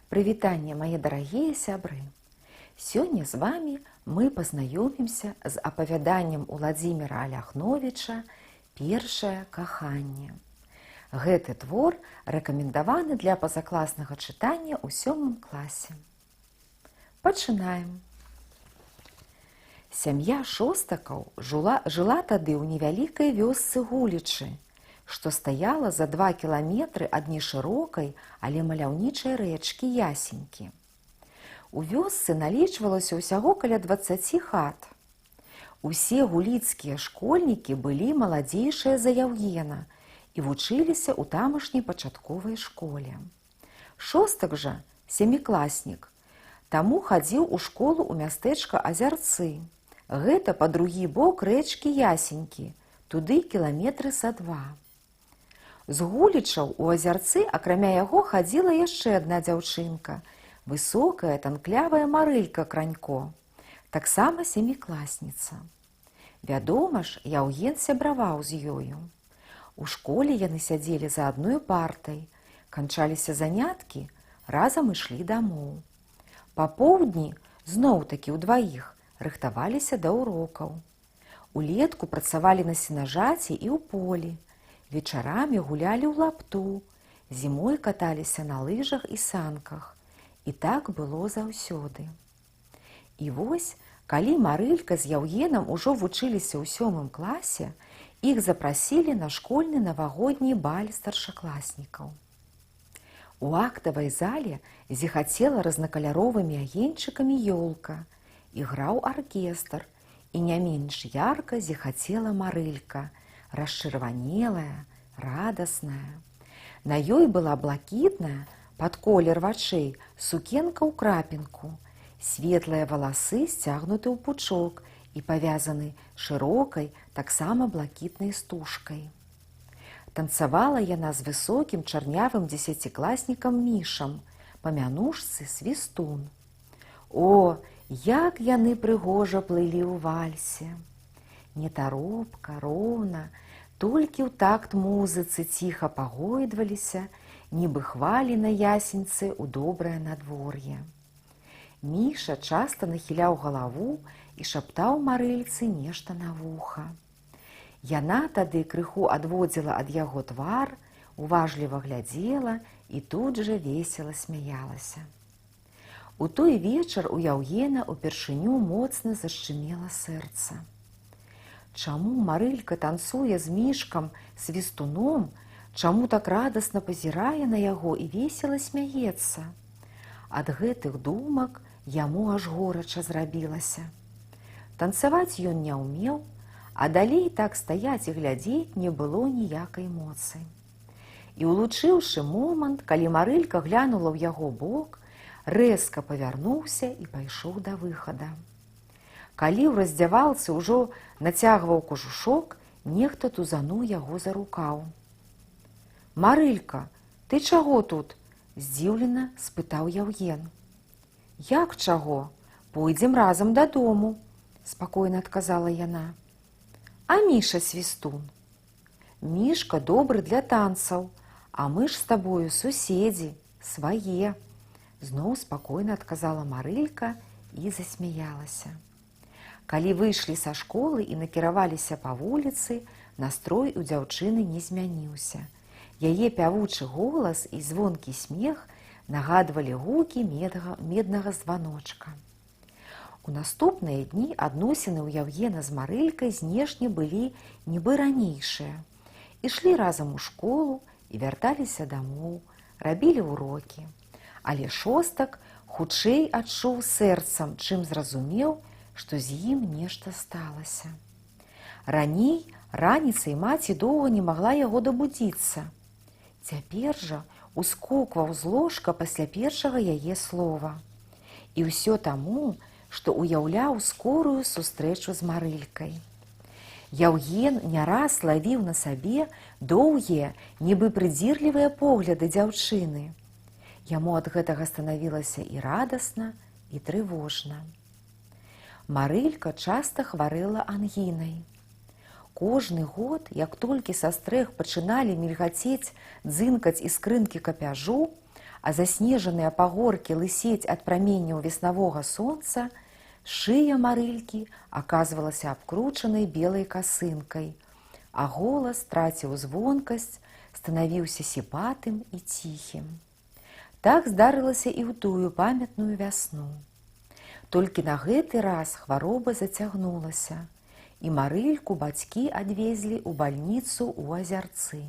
Прывітанне, мае дарагія сябры! Сёння з вами мы пазнаёмімся з апавяданнем Уладзіміра Аляхновіча «Першае каханне». Гэты твор рэкамендаваны для пазакласнага чытання ў 7 класе. Пачынаем. Сям'я Шостакаў жыла тады ў невялікай вёсцы Гулічы, што стаяла за 2 кіламетры ад нешырокай, але маляўнічай рэчкі Ясенькі. У вёсцы налічвалася ўсяго каля 20 хат. Усе гуліцкія школьнікі былі маладзейшыя за Яўгена і вучыліся ў тамашняй пачатковай школе. Шостак жа, сямікласнік, таму хадзіў у школу ў мястэчка Азярцы. Гэта па другі бок рэчкі Ясенькі, туды кіламетры са 2. З Гулічаў у Азярцы, акрамя яго, хадзіла яшчэ адна дзяўчынка, высокая, танклявая Марылька Кранько, таксама сямікласніца. Вядома ж, Яўген сябраваў з ёю. У школе яны сядзелі за адной партай, канчаліся заняткі, разам ішлі дамоў. Папоўдні, зноў-такі ўдваіх, рыхтаваліся да урокаў. Улетку працавалі на сенажаці і ў полі, вечарамі гулялі ў лапту, зімой каталіся на лыжах і санках. І так было заўсёды. І вось, калі Марылька з Яўгенам ужо вучыліся ў 7 класе, іх запрасілі на школьны навагодні баль старшакласнікаў. У актавай зале зіхацела разнакаляровымі агеньчыкамі ёлка, іграў аркестр, і не менш ярка зіхацела Марылька, расчырванелая, радасная. На ёй была блакітная, пад колер вачэй, сукенка ў крапінку, светлыя валасы сцягнуты ў пучок і павязаны шырокай, таксама блакітнай стужкай. Танцавала яна з высокім чарнявым 10-класнікам Мішам, па мянушцы Свістун. О, як яны прыгожа плылі ў вальсе! Нетаропка, роўна, толькі ў такт музыцы ціха пагойдваліся, нібы хвалі на ясеньцы ў добрае надвор'е. Міша часта нахіляў галаву і шаптаў Марыльцы нешта на вуха. Яна тады крыху адводзіла ад яго твар, уважліва глядзела і тут жа весела смяялася. У той вечар у Яўгена ўпершыню моцна зашчымела сэрца. Чаму Марылька танцуе з Мішкам Свістуном, чаму так радасна пазірае на яго і весела смяецца? Ад гэтых думак яму аж горача зрабілася. Танцаваць ён не ўмеў, а далей так стаяць і глядзець не было ніякай моцы. І улучыўшы момант, калі Марылька глянула ў яго бок, рэзка павярнуўся і пайшоў да выхада. Калі ў раздзявалцы ўжо нацягваў кожушок, нехта тузануў яго за рукаў. «Марылька, ты чаго тут?» – здзіўлена спытаў Яўген. «Як чаго? Пойдзем разам дадому», – спакойна адказала яна. «А Міша Свістун?» «Мішка добры для танцаў, а мы ж з табою суседзі, свае», – зноў спакойна адказала Марылька і засмяялася. Калі выйшлі са школы і накіраваліся па вуліцы, настрой у дзяўчыны не змяніўся. Яе пявучы голас і звонкі смех нагадвалі гукі меднага званочка. У наступныя дні адносіны ў Яўгена з Марылькай знешне былі нібы ранейшыя. Ішлі разам у школу і вярталіся дамоў, рабілі урокі. Але Шостак хутчэй адчуў сэрцам, чым зразумеў, што з ім нешта сталася. Раней раніцай маці доўга не магла яго дабудзіцца. Цяпер жа ускокваў з ложка пасля першага яе слова. І ўсё таму, што уяўляў скорую сустрэчу з Марылькай. Яўген не раз лавіў на сабе доўгія, нібы прыдзірлівыя погляды дзяўчыны. Яму ад гэтага станавілася і радасна, і трывожна. Марылька часта хварэла ангінай. Кожны год, як толькі са стрэх пачыналі мільгацець, дзынкаць іскрынкі капяжу, а заснежаныя пагоркі лысець ад праменняў веснавога сонца, шыя Марылькі аказвалася абкручанай белай касынкай, а голас траціў звонкасць, станавіўся сіпатым і ціхім. Так здарылася і ў тую памятную вясну. Толькі на гэты раз хвароба зацягнулася, і Марыльку бацькі адвезлі ў бальніцу ў Азярцы.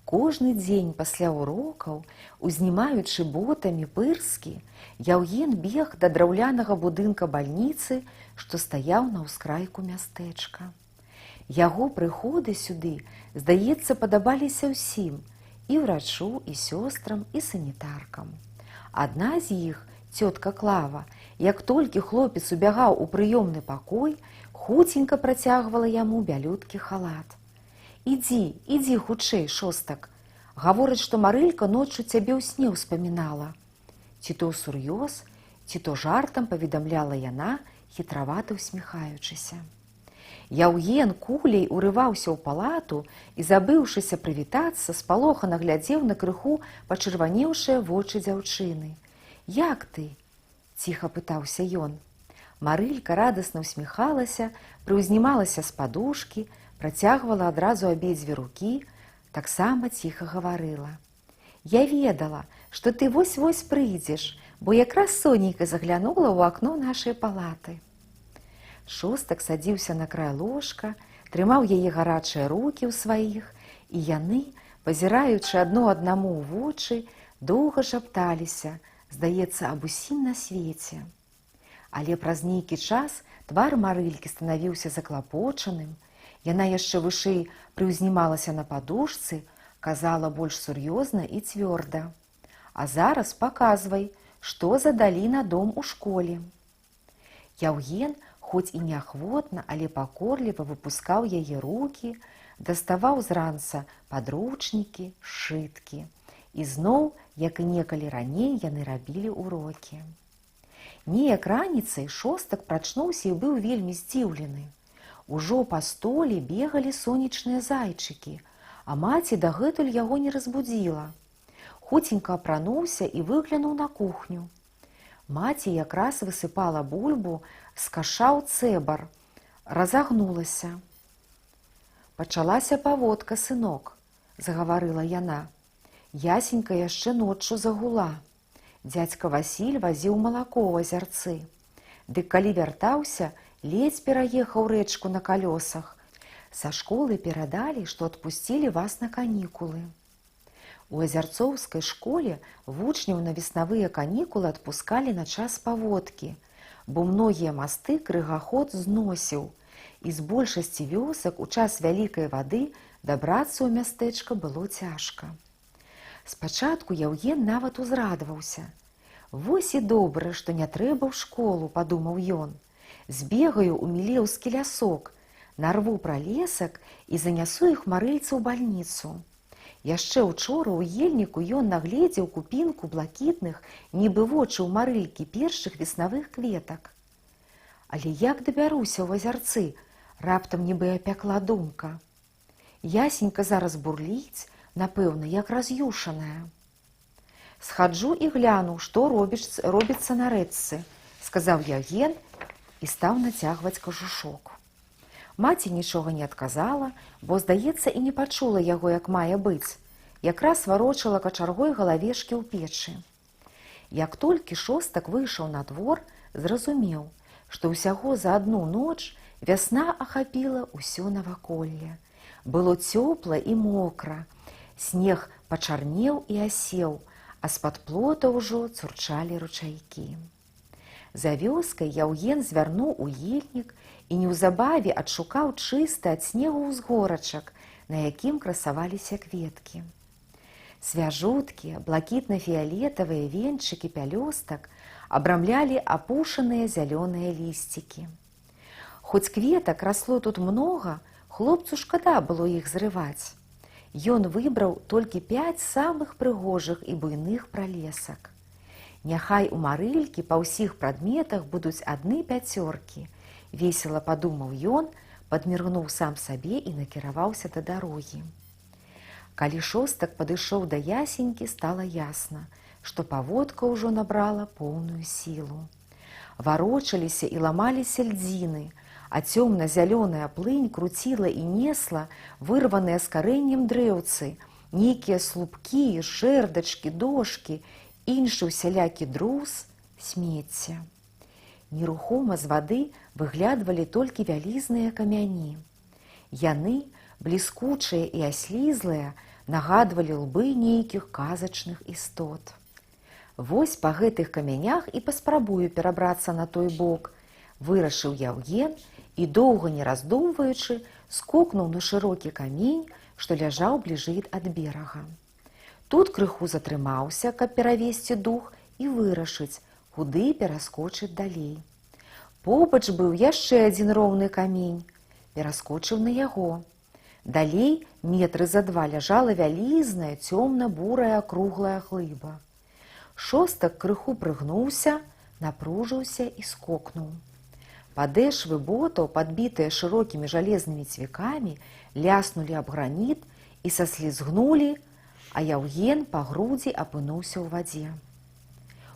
Кожны дзень пасля урокаў, узнімаючы ботамі пырскі, Яўген бег да драўлянага будынка бальніцы, што стаяў на ўскрайку мястэчка. Яго прыходы сюды, здаецца, падабаліся ўсім, і ўрачу, і сёстрам, і санітаркам. Адна з іх, цётка Клава, як толькі хлопец убягаў у прыёмны пакой, хуценька працягвала яму бялюткі халат. Ідзі хутчэй, Шостак. Гаворыць, што Марылька ноччу цябе ў сне ўспамінала. Ці то сур'ёз, ці то жартам паведамляла яна, хітравата ўсміхаючыся. Яўген куляй урываўся ў палату і, забыўшыся прывітацца, спалохана глядзеў на крыху пачырванеўшыя вочы дзяўчыны. «Як ты?» – ціха пытаўся ён. Марылька радасна ўсміхалася, прыўзнімалася з падушкі, працягвала адразу абедзве рукі, таксама ціха гаварыла. «Я ведала, што ты вось-вось прыйдзеш, бо якраз сонейка заглянула ў акно нашай палаты». Шостак садзіўся на край ложка, трымаў яе гарачыя рукі ў сваіх, і яны, пазіраючы адно аднаму ў вочы, доўга шапталіся, здаецца, аб усім на свеце. Але праз нейкі час твар Марылькі станавіўся заклапочаным, яна яшчэ вышэй прыўзнімалася на падушцы, казала больш сур'ёзна і цвёрда. «А зараз паказвай, што задалі на дом у школе». Яўген, хоць і неахвотна, але пакорліва выпускаў яе рукі, даставаў зранца падручнікі, сшыткі. І зноў, як і некалі раней, яны рабілі ўрокі. Неяк раніцай Шостак прачнуўся і быў вельмі здзіўлены. Ужо па столе бегалі сонечныя зайчыкі, а маці дагэтуль яго не разбудзіла. Хуценька апрануўся і выглянуў на кухню. Маці якраз высыпала бульбу з каша ў цэбар, разагнулася. «Пачалася паводка, сынок», – загаварыла яна. «Ясенька яшчэ ноччу загула. Дзядзька Васіль вазіў малако ў Азярцы. Дык калі вяртаўся, ледзь пераехаў рэчку на калёсах. Са школы перадалі, што адпусцілі вас на канікулы». У азярцоўскай школе вучняў на веснавыя канікулы адпускалі на час паводкі, бо многія масты крыгаход зносіў, і з большасці вёсак у час вялікай вады дабрацца ў мястэчка было цяжка. Спачатку Яўген нават узрадаваўся. «Вось і добра, што не трэба ў школу», – падумаў ён. «Збегаю ў мілеўскі лясок, нарву пралесак і занясу іх Марыльцы ў бальніцу». Яшчэ учора ў ельніку ён нагледзеў купінку блакітных, нібы вочы ў Марылькі першых веснавых кветак. Але як дабяруся ў Азярцы, раптам нібы апякла думка. Ясенька зараз бурліць, напэўна, як раз'юшаная. «Схаджу і гляну, што робіцца на рэчцы», – сказаў Яўген і стаў нацягваць кажушок. Маці нічога не адказала, бо, здаецца, і не пачула яго, як мае быць. Якраз варочала качаргой галавешкі ў печы. Як толькі Шостак выйшаў на двор, зразумеў, што ўсяго за адну ноч вясна ахапіла ўсё наваколле. Было цёпла і мокра, снег пачарнеў і асеў, а з-пад плота ўжо цурчалі ручайкі. За вёскай Яўген звярнуў у ельнік і неўзабаве адшукаў чысты ад снегу ўзгорачак, на якім красаваліся кветкі. Свяжуткія, блакітна-фіялетавыя венчыкі пялёстак абрамлялі апушаныя зялёныя лісцікі. Хоць кветак расло тут многа, хлопцу шкада было іх зрываць. Ён выбраў толькі 5 самых прыгожых і буйных пралесак. Няхай у Марылькі па ўсіх прадметах будуць адны 5, весела падумаў ён, падміргнуў сам сабе і накіраваўся да дарогі. Калі Шостак падышоў да ясенькі, стала ясна, што паводка ўжо набрала поўную сілу. Варочаліся і ламаліся льдзіны, а цёмна-зялёная плынь круціла і несла вырваныя з карэннем дрэўцы, нейкія слупкі, жэрдачкі, дошкі, іншы усялякі друз, смецце. Нерухома з вады выглядвалі толькі вялізныя камяні. Яны, бліскучыя і аслізлыя, нагадвалі лбы нейкіх казачных істот. Вось па гэтых камянях і паспрабую перабрацца на той бок, вырашыў Яўген і, доўга не раздумваючы, скокнуў на шырокі камень, што ляжаў бліжэй ад берага. Тут крыху затрымаўся, каб перавесці дух і вырашыць, куды пераскочыць далей. Побач быў яшчэ адзін роўны камень. Пераскочыў на яго. Далей метры за два ляжала вялізная, цёмна-бурая круглая глыба. Шостак крыху прыгнуўся, напружыўся і скокнуў. Падэшвы ботаў, падбітыя шырокімі жалезнымі цвікамі, ляснулі аб граніт і саслізгнулі, а Яўген па грудзі апынуўся ў вадзе.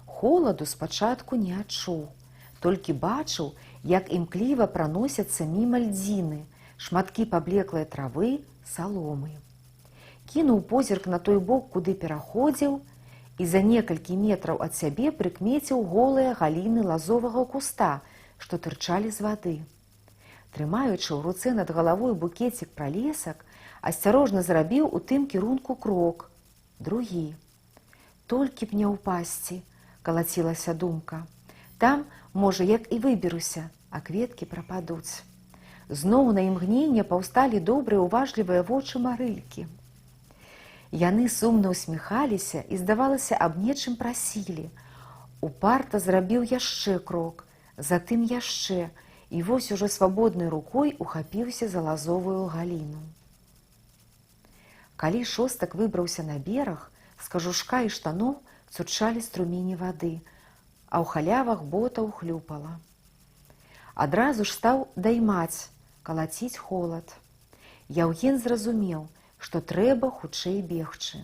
Холаду спачатку не адчуў, толькі бачыў, як імкліва праносяцца міма льдзіны, шматкі паблеклай травы, саломы. Кінуў позірк на той бок, куды пераходзіў, і за некалькі метраў ад сябе прыкмеціў голыя галіны лазовага куста, што тырчалі з вады. Трымаючы ў руцэ над галавой букецік пралесак, асцярожна зрабіў у тым кірунку крок, другі. Толькі б не ўпасці, калацілася думка. Там, можа, як і выберуся, а кветкі прападуць. Зноў на імгненне паўсталі добрыя уважлівыя вочы Марылькі. Яны сумна ўсміхаліся і, здавалася, аб нечым прасілі. Упарта зрабіў яшчэ крок, затым яшчэ, і вось ужо свабоднай рукой ухапіўся за лазовую галіну. Калі Шостак выбраўся на бераг, з кажушка і штаноў цурчалі струмені вады, а ў халявах ботаў хлюпала. Адразу ж стаў даймаць, калаціць холад. Яўген зразумеў, што трэба хутчэй бегчы.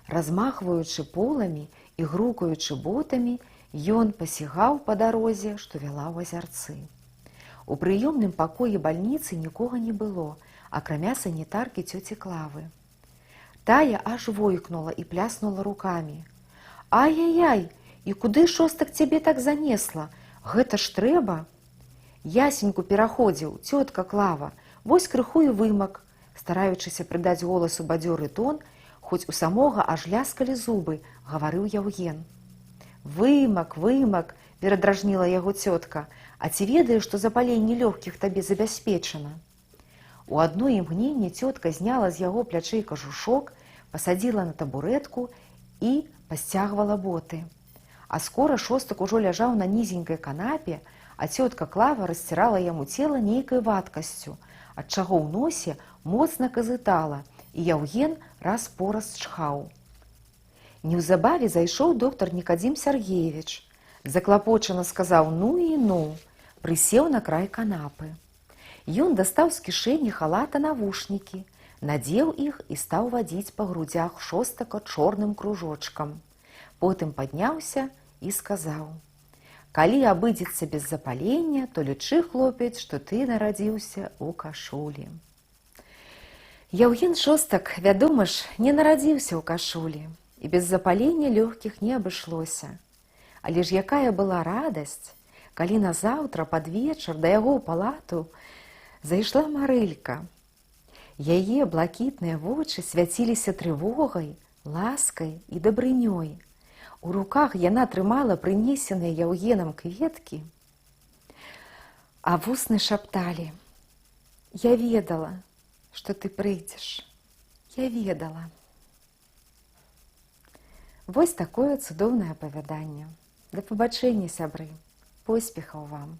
Размахваючы поламі і грукаючы ботамі, ён пасігаў па дарозе, што вяла ў азярцы. У прыёмным пакоі бальніцы нікога не было, акрамя санітаркі цёці Клавы. Тая аж войкнула і пляснула рукамі. «Ай-яй-яй, і куды, Шостак, цябе так занесла? Гэта ж трэба!» «Ясеньку пераходзіў, цётка Клава, вось крыху і вымак», стараючыся прыдаць голасу бадзёры тон, хоць у самога аж ляскалі зубы, гаварыў Яўген. «Вымак, вымак», – перадражніла яго цётка, «а ці ведаеш, што запаленне лёгкіх табе забяспечана?» У адно імгненне цётка зняла з яго плячэй кажушок, пасадзіла на табурэтку і пасцягвала боты. А скора Шостак ужо ляжаў на нізенькай канапе, а цётка Клава расцірала яму цела нейкай вадкасцю, ад чаго ў носе моцна казытала, і Яўген раз-пораз чхаў. Неўзабаве зайшоў доктар Нікадзім Сяргеевіч. Заклапочана сказаў «ну і ну», прысеў на край канапы. Ён дастаў з кішэні халата навушнікі, надзеў іх і стаў вадзіць па грудзях Шостака чорным кружочкам. Потым падняўся і сказаў: «Калі абыдзецца без запалення, то лічы, хлопец, што ты нарадзіўся ў кашулі». Яўген Шостак, вядома ж, не нарадзіўся ў кашулі, і без запалення лёгкіх не абышлося. Але ж якая была радасць, калі назаўтра пад вечар да яго ў палату зайшла Марылька. Яе блакітныя вочы свяціліся трывогай, ласкай і дабрынёй. У руках яна трымала прынесеныя Яўгенам кветкі, а вусны шапталі: «Я ведала, што ты прыйдзеш, я ведала». Вось такое цудоўнае апавяданне. Да пабачэння, сябры, поспехаў вам!